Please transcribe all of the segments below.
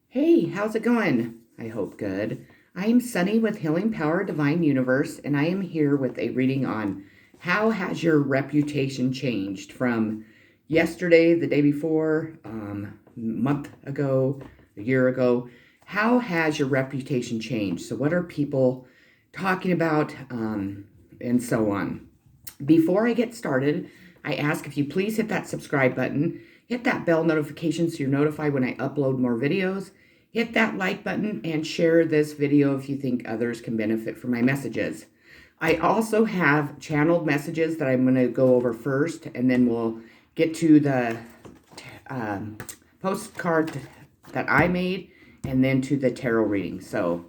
Hey, how's it going? I hope good. I am Sunny with Healing Power Divine Universe, and I am here with a reading on how has your reputation changed from yesterday, the day before, month ago, a year ago. How has your reputation changed? So, what are people talking about, and so on? Before I get started, I ask if you please hit that subscribe button, hit that bell notification so you're notified when I upload more videos, hit that like button, and share this video if you think others can benefit from my messages. I also have channeled messages that I'm going to go over first, and then we'll get to the postcard that I made, and then to the tarot reading. So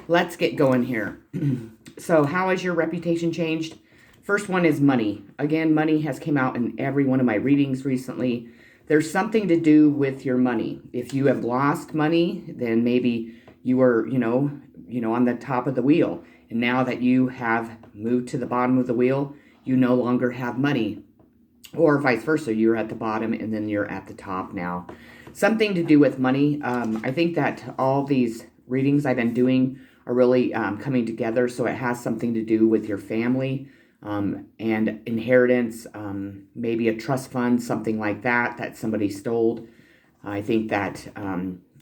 let's get going here. So how has your reputation changed? First one is money. Again, money has come out in every one of my readings recently. There's something to do with your money. If you have lost money, then maybe you were, on the top of the wheel. And now that you have moved to the bottom of the wheel, you no longer have money. Or vice versa, you're at the bottom and then you're at the top now. Something to do with money. I think that all these readings I've been doing are really coming together. So it has something to do with your family. And inheritance, maybe a trust fund, something like that somebody stole. I think that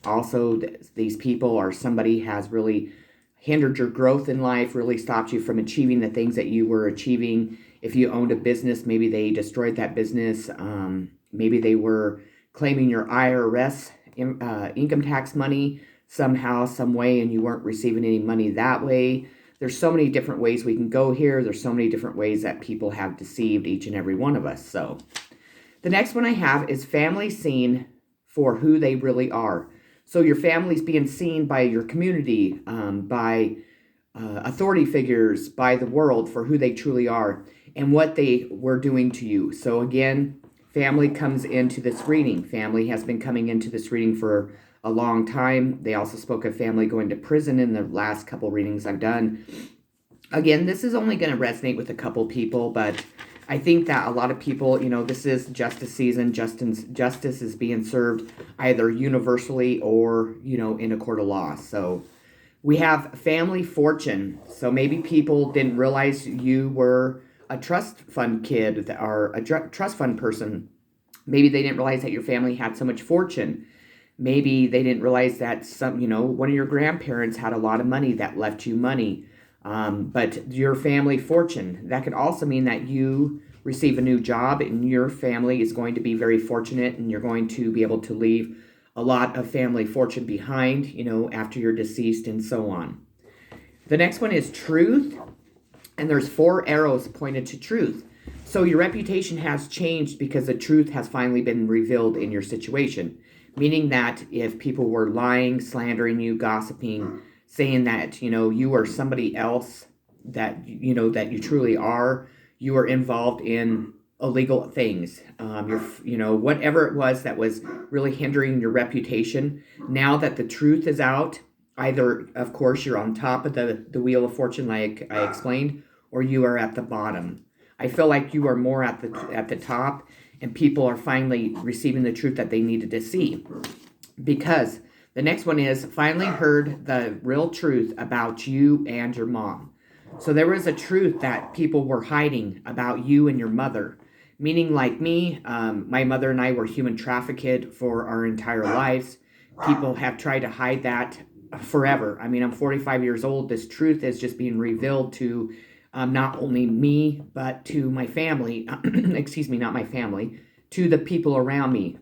also these people or somebody has really hindered your growth in life, really stopped you from achieving the things that you were achieving. If you owned a business, maybe they destroyed that business. Maybe they were claiming your IRS income tax money somehow, some way, and you weren't receiving any money that way. There's so many different ways we can go here. There's so many different ways that people have deceived each and every one of us. So the next one I have is family seen for who they really are. So your family's being seen by your community, by authority figures, by the world for who they truly are and what they were doing to you. So again, family comes into this reading. Family has been coming into this reading for a long time. They also spoke of family going to prison in the last couple readings I've done. Again, this is only going to resonate with a couple people, but I think that a lot of people, this is justice season. Justice is being served either universally or, in a court of law. So we have family fortune. So maybe people didn't realize you were a trust fund kid or a trust fund person. Maybe they didn't realize that your family had so much fortune. Maybe they didn't realize that one of your grandparents had a lot of money that left you money. But your family fortune, that could also mean that you receive a new job and your family is going to be very fortunate and you're going to be able to leave a lot of family fortune behind, after you're deceased and so on. The next one is truth. And there's 4 arrows pointed to truth. So your reputation has changed because the truth has finally been revealed in your situation. Meaning that if people were lying, slandering you, gossiping, saying that, you are somebody else that you truly are, you are involved in illegal things. Whatever it was that was really hindering your reputation, now that the truth is out, either, of course, you're on top of the wheel of fortune like I explained, or you are at the bottom. I feel like you are more at the top, and people are finally receiving the truth that they needed to see. Because the next one is finally heard the real truth about you and your mom. So there was a truth that people were hiding about you and your mother. Meaning like me, my mother and I were human trafficked for our entire lives. People have tried to hide that forever. I mean, I'm 45 years old. This truth is just being revealed to not only me, but to my family, excuse me, not my family, to the people around me.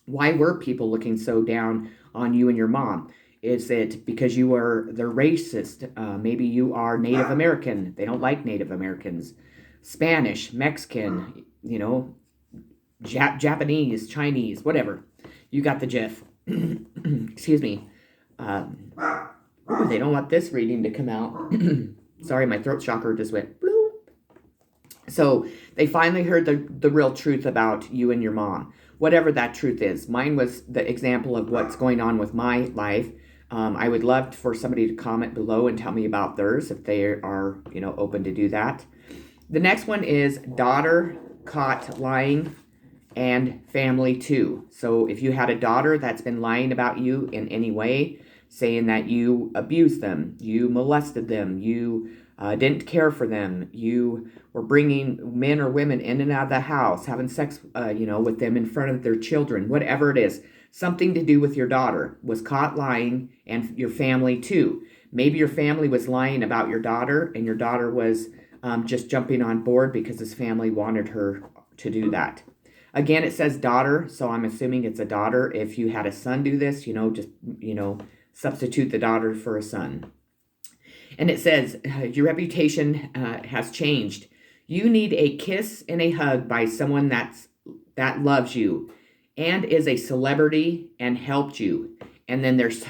Why were people looking so down on you and your mom? Is it because they're racist? Maybe you are Native American. They don't like Native Americans. Spanish, Mexican, Japanese, Chinese, whatever. You got the gif. Excuse me. They don't want this reading to come out. Sorry, my throat chakra just went bloop. So they finally heard the real truth about you and your mom, whatever that truth is. Mine was the example of what's going on with my life. I would love for somebody to comment below and tell me about theirs if they are, open to do that. The next one is daughter caught lying and family too. So if you had a daughter that's been lying about you in any way, saying that you abused them, you molested them, you didn't care for them, you were bringing men or women in and out of the house, having sex, with them in front of their children, whatever it is, something to do with your daughter, was caught lying, and your family too. Maybe your family was lying about your daughter, and your daughter was just jumping on board because his family wanted her to do that. Again, it says daughter, so I'm assuming it's a daughter. If you had a son do this, just, substitute the daughter for a son. And it says, your reputation has changed. You need a kiss and a hug by someone that loves you and is a celebrity and helped you. And then there's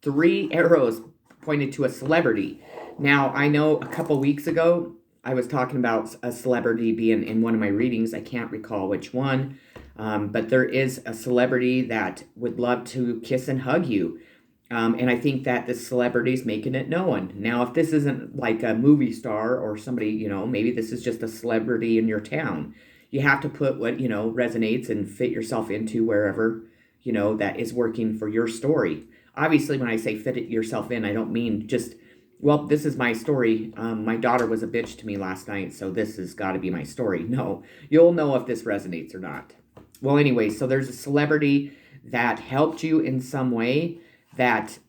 3 arrows pointed to a celebrity. Now, I know a couple weeks ago, I was talking about a celebrity being in one of my readings. I can't recall which one, but there is a celebrity that would love to kiss and hug you. And I think that the celebrity's making it known. Now, if this isn't like a movie star or somebody, maybe this is just a celebrity in your town. You have to put what, resonates and fit yourself into wherever, that is working for your story. Obviously, when I say fit it yourself in, I don't mean just, well, this is my story. My daughter was a bitch to me last night, so this has got to be my story. No, you'll know if this resonates or not. Well, anyway, so there's a celebrity that helped you in some way, that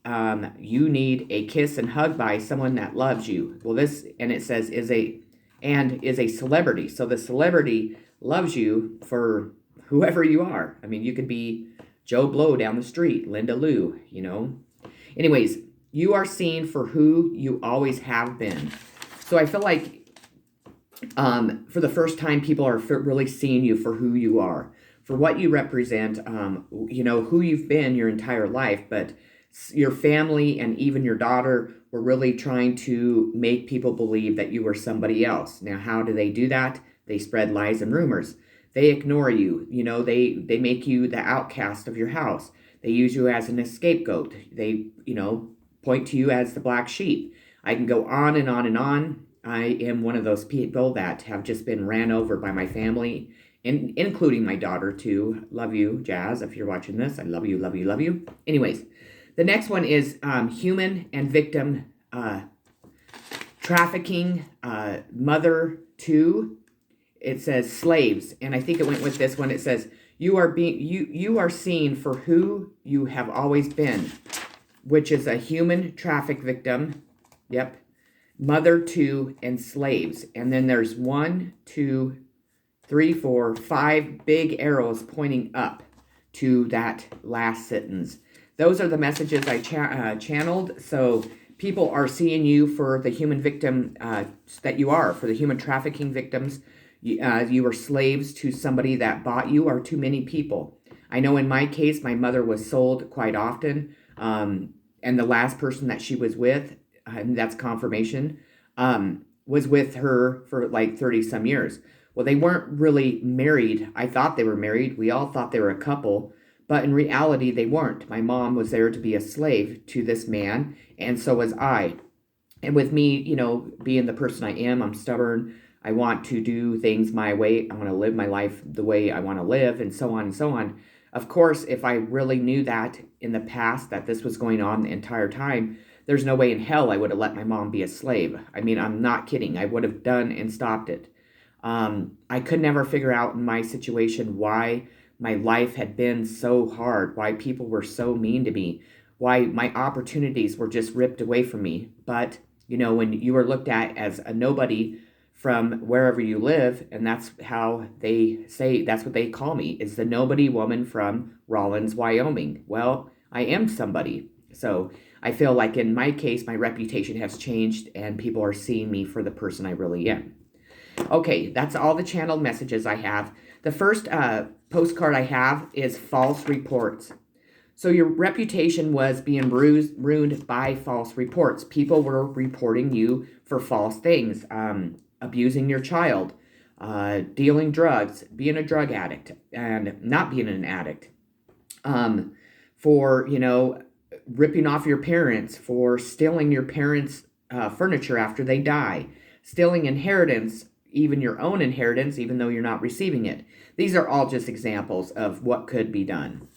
you need a kiss and hug by someone that loves you. Well, and it says is a celebrity. So the celebrity loves you for whoever you are. I mean, you could be Joe Blow down the street, Linda Lou, Anyways, you are seen for who you always have been. So I feel like for the first time, people are really seeing you for who you are, for what you represent, who you've been your entire life, but your family and even your daughter were really trying to make people believe that you were somebody else. Now, how do they do that? They spread lies and rumors. They ignore you. They make you the outcast of your house. They use you as an scapegoat. They, point to you as the black sheep. I can go on and on and on. I am one of those people that have just been ran over by my family, including my daughter too. Love you, Jazz, if you're watching this. I love you, love you, love you. Anyways, the next one is human and victim trafficking, mother to, it says slaves. And I think it went with this one. It says, you are seen for who you have always been, which is a human traffic victim. Yep. Mother to, and slaves. And then there's 1, 2, 3, 4, 5 big arrows pointing up to that last sentence. Those are the messages I channeled. So people are seeing you for the human victim that you are, for the human trafficking victims. You were slaves to somebody that bought you, or to many people. I know in my case, my mother was sold quite often. And the last person that she was with, and that's confirmation, was with her for like 30 some years. Well, they weren't really married. I thought they were married. We all thought they were a couple. But in reality, they weren't. My mom was there to be a slave to this man, and so was I. And with me, being the person I am, I'm stubborn. I want to do things my way. I want to live my life the way I want to live, and so on and so on. Of course, if I really knew that in the past, that this was going on the entire time, there's no way in hell I would have let my mom be a slave. I mean, I'm not kidding. I would have done and stopped it. I could never figure out in my situation why my life had been so hard, why people were so mean to me, why my opportunities were just ripped away from me. But, when you are looked at as a nobody from wherever you live, and that's how they say, that's what they call me, is the nobody woman from Rawlins, Wyoming. Well, I am somebody. So I feel like in my case, my reputation has changed and people are seeing me for the person I really am. Okay, that's all the channeled messages I have. The first postcard I have is false reports. So your reputation was being ruined by false reports. People were reporting you for false things, abusing your child, dealing drugs, being a drug addict, and not being an addict, for, ripping off your parents, for stealing your parents' furniture after they die, stealing inheritance even your own inheritance, even though you're not receiving it. These are all just examples of what could be done.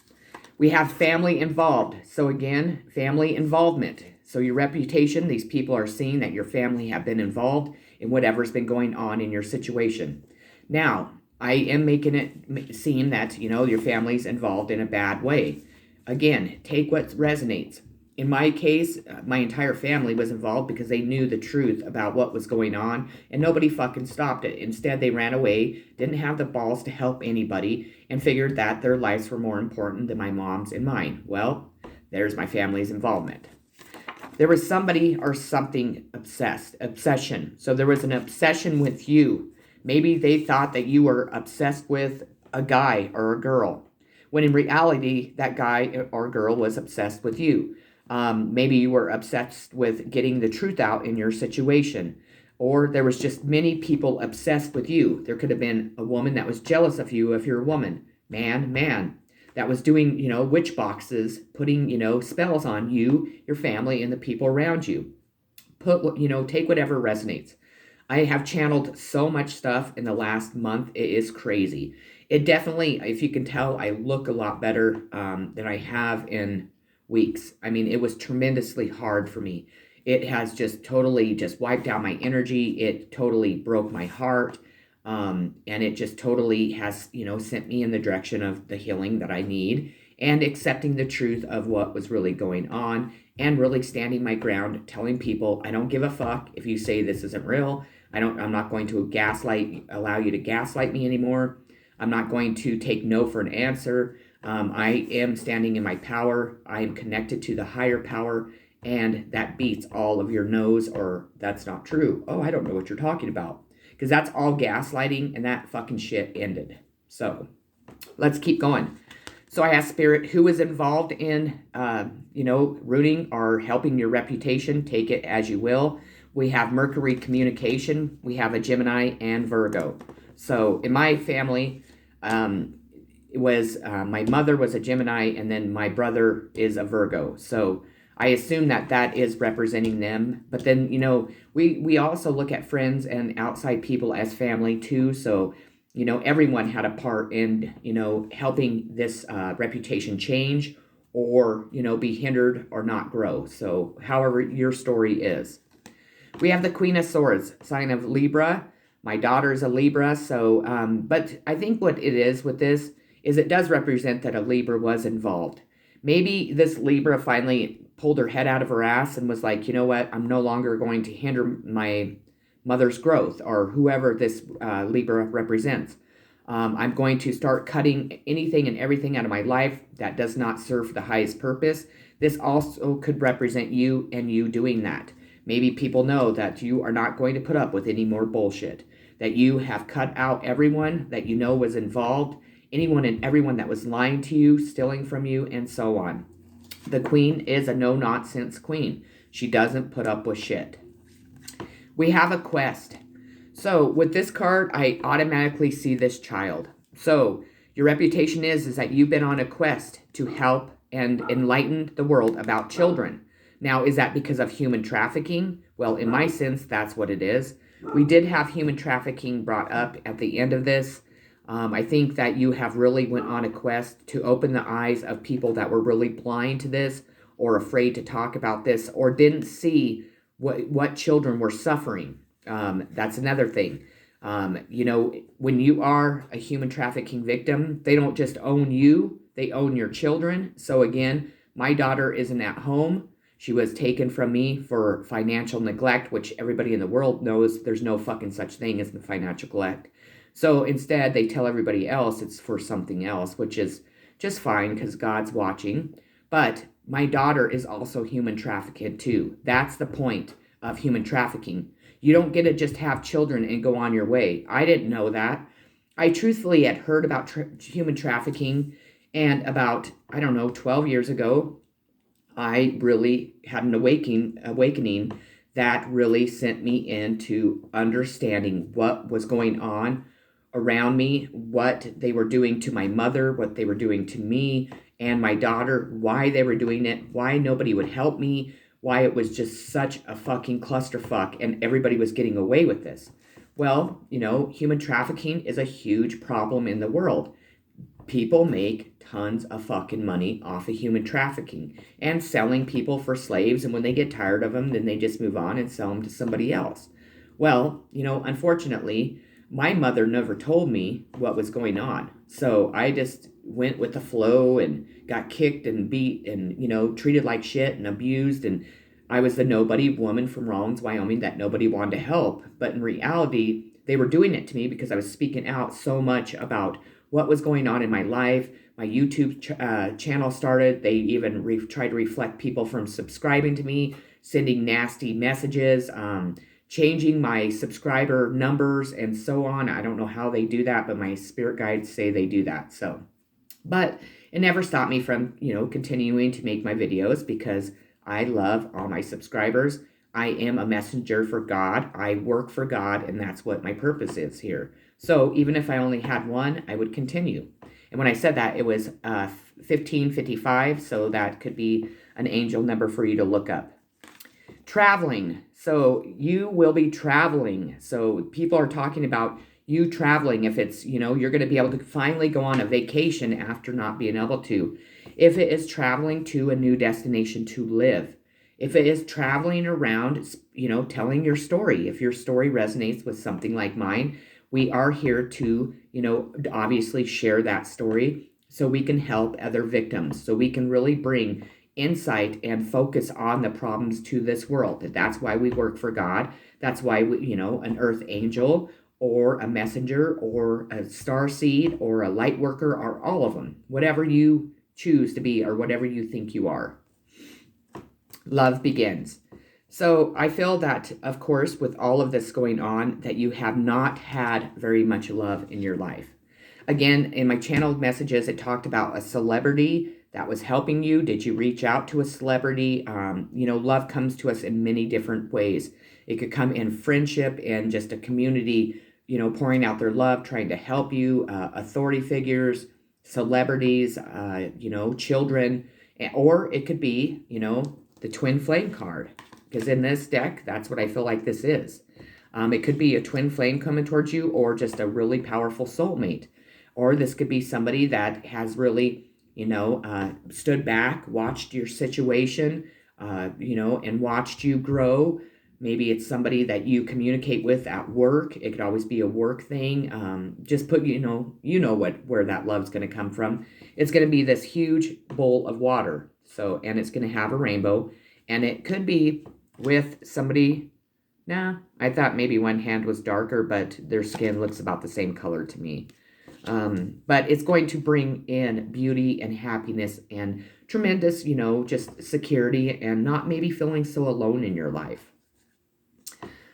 We have family involved. So again, family involvement. So your reputation, these people are seeing that your family have been involved in whatever's been going on in your situation. Now, I am making it seem that, your family's involved in a bad way. Again, take what resonates. In my case, my entire family was involved because they knew the truth about what was going on, and nobody fucking stopped it. Instead, they ran away, didn't have the balls to help anybody, and figured that their lives were more important than my mom's and mine. Well, there's my family's involvement. There was somebody or something obsession. So there was an obsession with you. Maybe they thought that you were obsessed with a guy or a girl, when in reality, that guy or girl was obsessed with you. Maybe you were obsessed with getting the truth out in your situation, or there was just many people obsessed with you. There could have been a woman that was jealous of you if you're a woman, man, that was doing, witch boxes, putting, spells on you, your family, and the people around you. Take whatever resonates. I have channeled so much stuff in the last month. It is crazy. It definitely, if you can tell, I look a lot better than I have in weeks. I mean, it was tremendously hard for me. It has just totally just wiped out my energy. It totally broke my heart. And it just totally has, sent me in the direction of the healing that I need and accepting the truth of what was really going on and really standing my ground, telling people, I don't give a fuck if you say this isn't real. I'm not going to allow you to gaslight me anymore. I'm not going to take no for an answer. I am standing in my power. I am connected to the higher power, and that beats all of your no's or that's not true. Oh, I don't know what you're talking about. Because that's all gaslighting, and that fucking shit ended. So let's keep going. So I asked Spirit, who is involved in, rooting or helping your reputation? Take it as you will. We have Mercury communication. We have a Gemini and Virgo. So in my family, it was my mother was a Gemini, and then my brother is a Virgo. So I assume that is representing them. But then, we also look at friends and outside people as family too. So, everyone had a part in, helping this reputation change or, be hindered or not grow. So however your story is. We have the Queen of Swords, sign of Libra. My daughter is a Libra. So, but I think what it is with this is it does represent that a Libra was involved. Maybe this Libra finally pulled her head out of her ass and was like, you know what, I'm no longer going to hinder my mother's growth or whoever this Libra represents. I'm going to start cutting anything and everything out of my life that does not serve the highest purpose. This also could represent you and you doing that. Maybe people know that you are not going to put up with any more bullshit, that you have cut out everyone that you know was involved, anyone and everyone that was lying to you, stealing from you, and so on. The Queen is a no-nonsense queen. She doesn't put up with shit. We have a quest. So with this card, I automatically see this child. So your reputation is that you've been on a quest to help and enlighten the world about children. Now, is that because of human trafficking? Well, in my sense, that's what it is. We did have human trafficking brought up at the end of this. I think that you have really went on a quest to open the eyes of people that were really blind to this or afraid to talk about this or didn't see what children were suffering. That's another thing. When you are a human trafficking victim, they don't just own you, they own your children. So again, my daughter isn't at home. She was taken from me for financial neglect, which everybody in the world knows there's no fucking such thing as the financial neglect. So instead, they tell everybody else it's for something else, which is just fine because God's watching. But my daughter is also human trafficked too. That's the point of human trafficking. You don't get to just have children and go on your way. I didn't know that. I truthfully had heard about human trafficking, and about, 12 years ago, I really had an awakening that really sent me into understanding what was going on around me, what they were doing to my mother, what they were doing to me and my daughter, why they were doing it, why nobody would help me, why it was just such a fucking clusterfuck and everybody was getting away with this. Well, human trafficking is a huge problem in the world. People make tons of fucking money off of human trafficking and selling people for slaves. And when they get tired of them, then they just move on and sell them to somebody else. Well, unfortunately, my mother never told me what was going on. So I just went with the flow and got kicked and beat and, treated like shit and abused. And I was the nobody woman from Rawlins, Wyoming that nobody wanted to help. But in reality, they were doing it to me because I was speaking out so much about what was going on in my life. My YouTube channel started. They even tried to reflect people from subscribing to me, sending nasty messages, changing my subscriber numbers and so on. I don't know how they do that, but my spirit guides say they do that. So, but it never stopped me from, continuing to make my videos because I love all my subscribers. I am a messenger for God. I work for God, and that's what my purpose is here. So even if I only had one, I would continue. And when I said that, it was 1555, so that could be an angel number for you to look up. Traveling. So you will be traveling. So people are talking about you traveling. If it's, you're going to be able to finally go on a vacation after not being able to. If it is traveling to a new destination to live. If it is traveling around, telling your story. If your story resonates with something like mine, we are here to, obviously share that story so we can help other victims. So we can really bring insight and focus on the problems to this world. That's why we work for God. That's why we, an earth angel or a messenger or a star seed or a light worker or all of them. Whatever you choose to be or whatever you think you are. Love begins. So I feel that, of course, with all of this going on, that you have not had very much love in your life. Again, in my channeled messages, it talked about a celebrity that was helping you. Did you reach out to a celebrity? Love comes to us in many different ways. It could come in friendship and just a community, pouring out their love, trying to help you, authority figures, celebrities, children, or it could be, the twin flame card. Because in this deck, that's what I feel like this is. It could be a twin flame coming towards you or just a really powerful soulmate. Or this could be somebody that has really, stood back, watched your situation, and watched you grow. Maybe it's somebody that you communicate with at work. It could always be a work thing. Just put, where that love's going to come from. It's going to be this huge bowl of water. So, and it's going to have a rainbow. And it could be with somebody, I thought maybe one hand was darker, but their skin looks about the same color to me. But it's going to bring in beauty and happiness and tremendous, just security and not maybe feeling so alone in your life.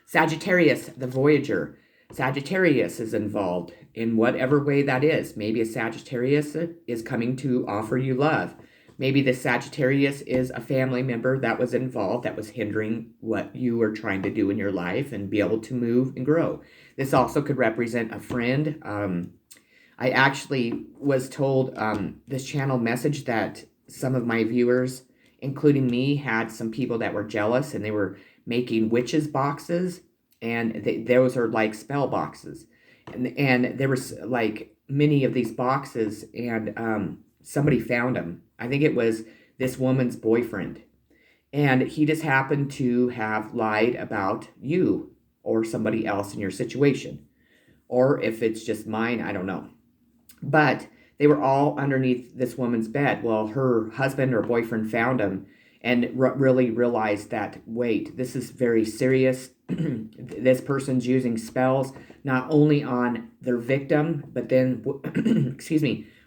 Sagittarius, the Voyager. Sagittarius is involved in whatever way that is. Maybe a Sagittarius is coming to offer you love. Maybe the Sagittarius is a family member that was involved, that was hindering what you were trying to do in your life and be able to move and grow. This also could represent a friend. I actually was told this channel message that some of my viewers, including me, had some people that were jealous and they were making witches boxes, and those are like spell boxes. And there was like many of these boxes, and somebody found them. I think it was this woman's boyfriend. And he just happened to have lied about you or somebody else in your situation. Or if it's just mine, I don't know. But they were all underneath this woman's bed. Well, her husband or boyfriend found them and really realized that, wait, this is very serious. This person's using spells not only on their victim, but then,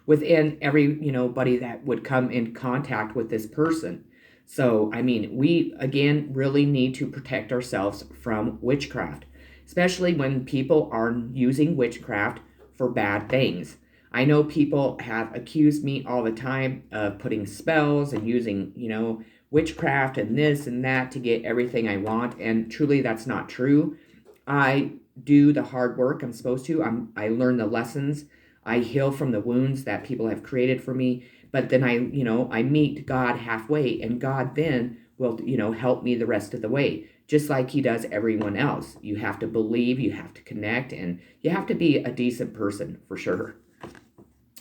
within every, buddy that would come in contact with this person. So, we, again, really need to protect ourselves from witchcraft, especially when people are using witchcraft for bad things. I know people have accused me all the time of putting spells and using, witchcraft and this and that to get everything I want. And truly, that's not true. I do the hard work I'm supposed to. I learn the lessons. I heal from the wounds that people have created for me. But then I meet God halfway, and God then will, help me the rest of the way just like he does everyone else. You have to believe, you have to connect, and you have to be a decent person for sure.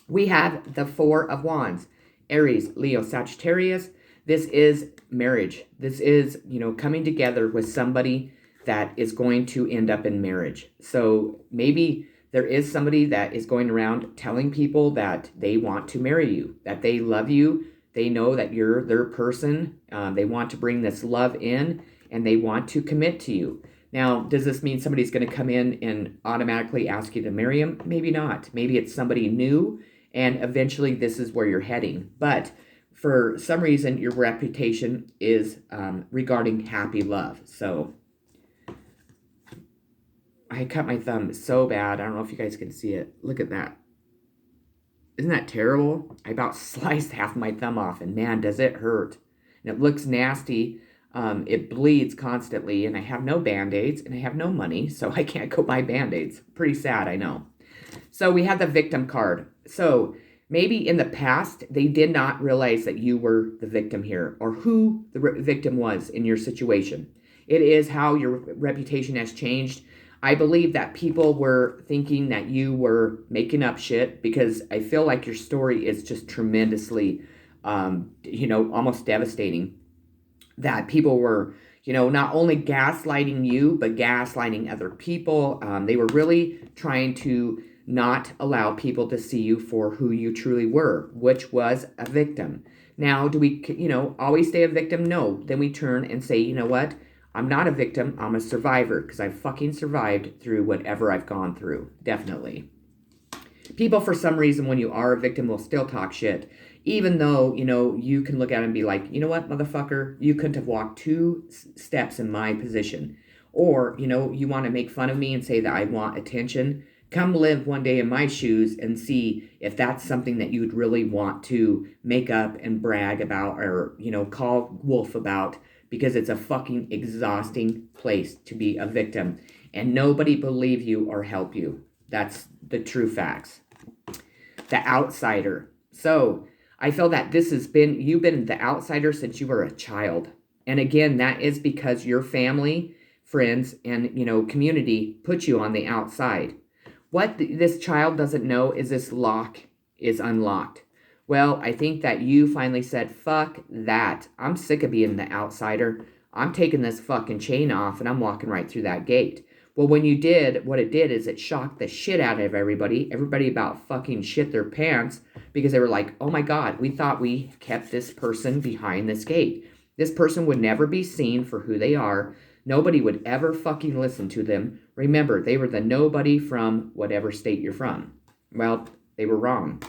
We have the Four of Wands, Aries, Leo, Sagittarius. This is marriage. This is, coming together with somebody that is going to end up in marriage. So maybe there is somebody that is going around telling people that they want to marry you, that they love you, they know that you're their person, they want to bring this love in, and they want to commit to you. Now, does this mean somebody's going to come in and automatically ask you to marry them? Maybe not. Maybe it's somebody new, and eventually this is where you're heading. But for some reason, your reputation is regarding happy love. So I cut my thumb so bad. I don't know if you guys can see it. Look at that. Isn't that terrible? I about sliced half my thumb off, and man, does it hurt. And it looks nasty. It bleeds constantly, and I have no Band-Aids, and I have no money, so I can't go buy Band-Aids. Pretty sad, I know. So we have the victim card. So maybe in the past, they did not realize that you were the victim here, or who the victim was in your situation. It is how your reputation has changed. I believe that people were thinking that you were making up shit, because I feel like your story is just tremendously, almost devastating. That people were, not only gaslighting you, but gaslighting other people. They were really trying to not allow people to see you for who you truly were, which was a victim. Now, do we, always stay a victim? No. Then we turn and say, you know what? I'm not a victim. I'm a survivor, because I've fucking survived through whatever I've gone through. Definitely. People, for some reason, when you are a victim, will still talk shit. Even though, you can look at it and be like, you know what, motherfucker? You couldn't have walked 2 steps in my position. Or, you want to make fun of me and say that I want attention. Come live one day in my shoes and see if that's something that you would really want to make up and brag about, or, call wolf about, because it's a fucking exhausting place to be a victim. And nobody believe you or help you. That's the true facts. The outsider. So I feel that you've been the outsider since you were a child. And again, that is because your family, friends, and, community put you on the outside. What this child doesn't know is this lock is unlocked. Well, I think that you finally said, fuck that. I'm sick of being the outsider. I'm taking this fucking chain off and I'm walking right through that gate. Well, when you did, what it did is it shocked the shit out of everybody. Everybody about fucking shit their pants, because they were like, oh my God, we thought we kept this person behind this gate. This person would never be seen for who they are. Nobody would ever fucking listen to them. Remember, they were the nobody from whatever state you're from. Well, they were wrong.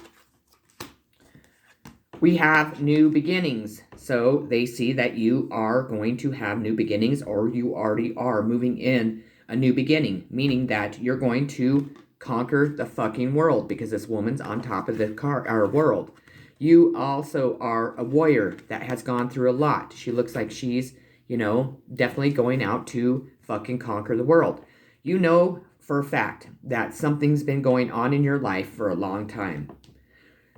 We have new beginnings. So they see that you are going to have new beginnings, or you already are moving in a new beginning, meaning that you're going to conquer the fucking world, because this woman's on top of the world. You also are a warrior that has gone through a lot. She looks like she's, definitely going out to fucking conquer the world. You know for a fact that something's been going on in your life for a long time.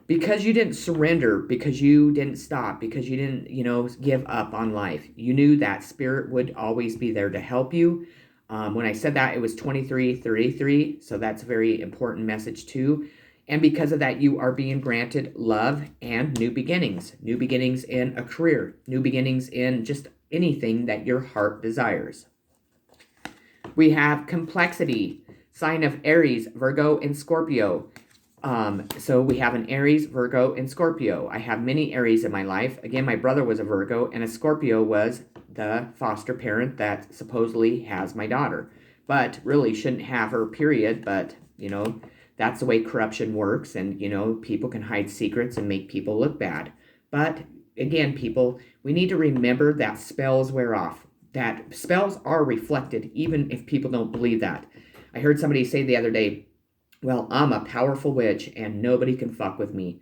Because you didn't surrender, because you didn't stop, because you didn't, give up on life. You knew that spirit would always be there to help you. When I said that, it was 2333, so that's a very important message too. And because of that, you are being granted love and new beginnings. New beginnings in a career. New beginnings in just anything that your heart desires. We have complexity, sign of Aries, Virgo, and Scorpio. So we have an Aries, Virgo, and Scorpio. I have many Aries in my life. Again, my brother was a Virgo, and a Scorpio was the foster parent that supposedly has my daughter. But really shouldn't have her, period. But, that's the way corruption works. And, people can hide secrets and make people look bad. But, again, people, we need to remember that spells wear off. That spells are reflected, even if people don't believe that. I heard somebody say the other day, well, I'm a powerful witch and nobody can fuck with me.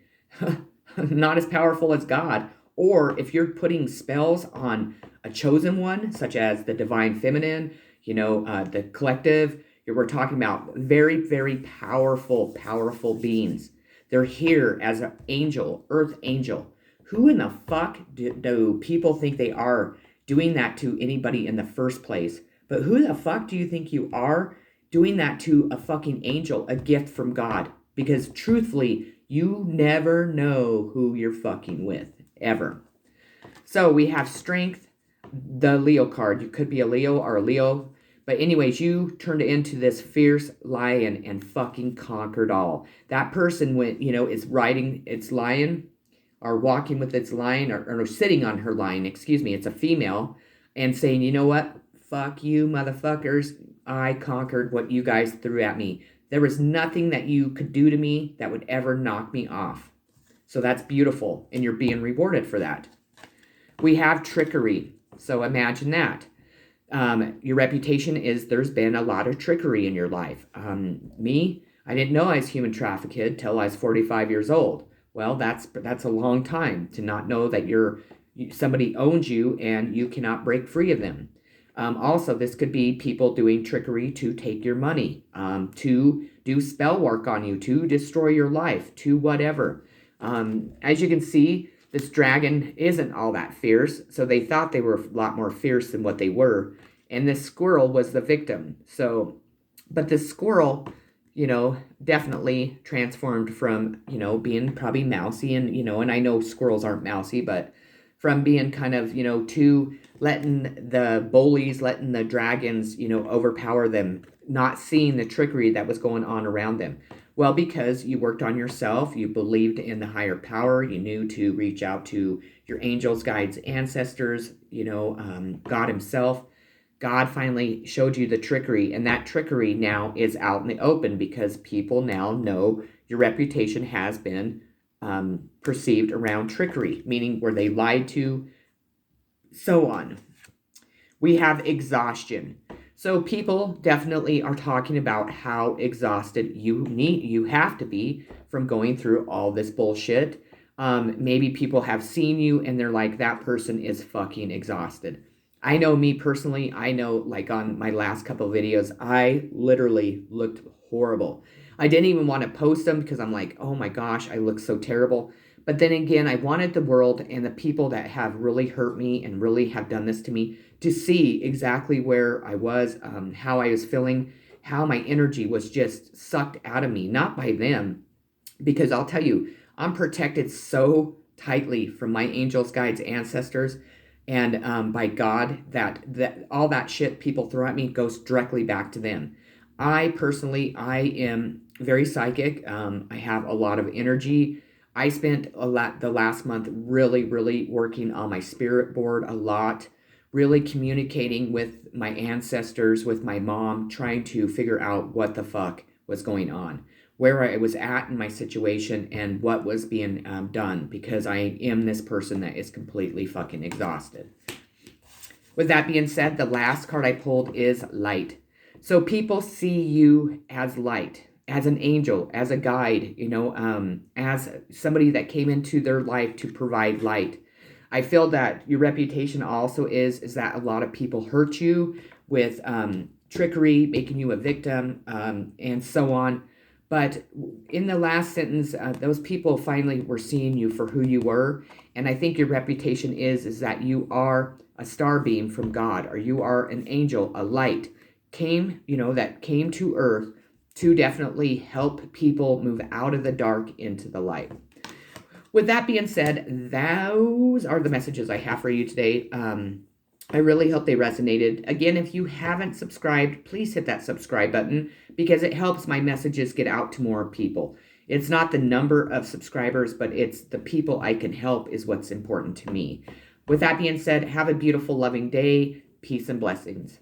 Not as powerful as God. Or if you're putting spells on a chosen one, such as the divine feminine, the collective, we're talking about very, very powerful, powerful beings. They're here as an angel, earth angel. Who in the fuck do people think they are doing that to anybody in the first place. But who the fuck do you think you are doing that to a fucking angel, a gift from God? Because truthfully, you never know who you're fucking with, ever. So we have strength, the Leo card. You could be a Leo or a Leo. But anyways, you turned into this fierce lion and fucking conquered all. That person went, is riding its lion or walking with its lion or sitting on her lion, excuse me, it's a female, and saying, you know what? Fuck you, motherfuckers. I conquered what you guys threw at me. There was nothing that you could do to me that would ever knock me off. So that's beautiful, and you're being rewarded for that. We have trickery. So imagine that. Your reputation is there's been a lot of trickery in your life. Me, I didn't know I was human trafficked till I was 45 years old. Well, that's a long time to not know that somebody owns you and you cannot break free of them. Also, this could be people doing trickery to take your money, to do spell work on you, to destroy your life, to whatever. As you can see, this dragon isn't all that fierce, so they thought they were a lot more fierce than what they were. And this squirrel was the victim. But this squirrel, definitely transformed from, being probably mousy and I know squirrels aren't mousy, but from being kind of, to letting the bullies, letting the dragons, overpower them, not seeing the trickery that was going on around them. Well, because you worked on yourself, you believed in the higher power, you knew to reach out to your angels, guides, ancestors, God himself. God finally showed you the trickery, and that trickery now is out in the open because people now know your reputation has been perceived around trickery, meaning where they lied to, so on. We have exhaustion. So people definitely are talking about how exhausted you have to be from going through all this bullshit. Maybe people have seen you and they're like, that person is fucking exhausted. I know me personally, like on my last couple of videos, I literally looked horrible. I didn't even want to post them because I'm like, oh my gosh, I look so terrible. But then again, I wanted the world and the people that have really hurt me and really have done this to me to see exactly where I was, how I was feeling, how my energy was just sucked out of me, not by them. Because I'll tell you, I'm protected so tightly from my angels, guides, ancestors, and by God that all that shit people throw at me goes directly back to them. I am very psychic. I have a lot of energy. I spent the last month really, really working on my spirit board a lot, really communicating with my ancestors, with my mom, trying to figure out what the fuck was going on, where I was at in my situation, and what was being done, because I am this person that is completely fucking exhausted. With that being said, the last card I pulled is light. So people see you as light, as an angel, as a guide, as somebody that came into their life to provide light. I feel that your reputation also is that a lot of people hurt you with trickery, making you a victim, and so on. But in the last sentence, those people finally were seeing you for who you were. And I think your reputation is that you are a star beam from God, or you are an angel, a light, that came to earth to definitely help people move out of the dark into the light. With that being said, those are the messages I have for you today. I really hope they resonated. Again, if you haven't subscribed, please hit that subscribe button because it helps my messages get out to more people. It's not the number of subscribers, but it's the people I can help is what's important to me. With that being said, have a beautiful, loving day. Peace and blessings.